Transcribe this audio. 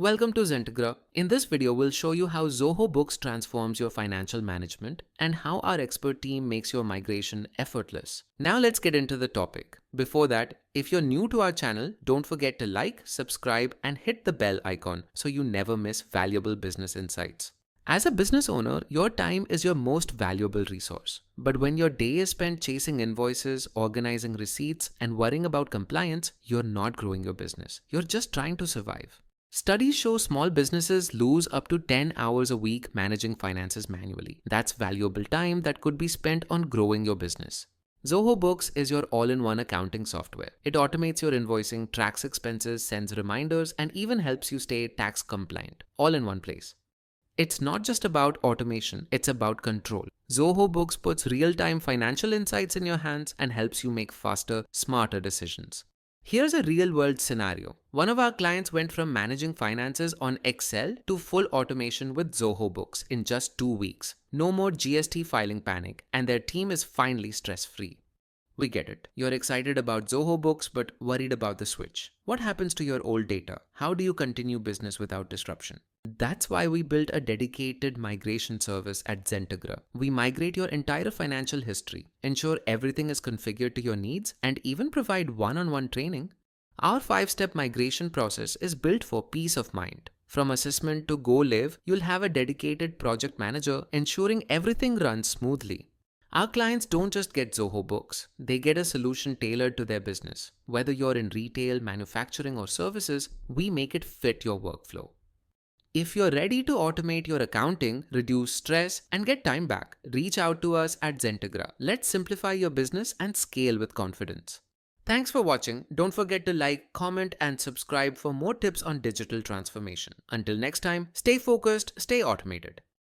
Welcome to Zentegra. In this video, we'll show you how Zoho Books transforms your financial management and how our expert team makes your migration effortless. Now let's get into the topic. Before that, if you're new to our channel, don't forget to like, subscribe, and hit the bell icon so you never miss valuable business insights. As a business owner, your time is your most valuable resource. But when your day is spent chasing invoices, organizing receipts, and worrying about compliance, you're not growing your business. You're just trying to survive. Studies show small businesses lose up to 10 hours a week managing finances manually. That's valuable time that could be spent on growing your business. Zoho Books is your all-in-one accounting software. It automates your invoicing, tracks expenses, sends reminders, and even helps you stay tax compliant, all in one place. It's not just about automation, it's about control. Zoho Books puts real-time financial insights in your hands and helps you make faster, smarter decisions. Here's a real-world scenario. One of our clients went from managing finances on Excel to full automation with Zoho Books in just 2 weeks. No more GST filing panic, and their team is finally stress-free. We get it. You're excited about Zoho Books but worried about the switch. What happens to your old data? How do you continue business without disruption? That's why we built a dedicated migration service at Zentegra. We migrate your entire financial history, ensure everything is configured to your needs, and even provide one-on-one training. Our 5-step migration process is built for peace of mind. From assessment to go live, you'll have a dedicated project manager ensuring everything runs smoothly. Our clients don't just get Zoho Books, they get a solution tailored to their business. Whether you're in retail, manufacturing, or services, we make it fit your workflow. If you're ready to automate your accounting, reduce stress, and get time back, reach out to us at Zentegra. Let's simplify your business and scale with confidence. Thanks for watching. Don't forget to like, comment, and subscribe for more tips on digital transformation. Until next time, stay focused, stay automated.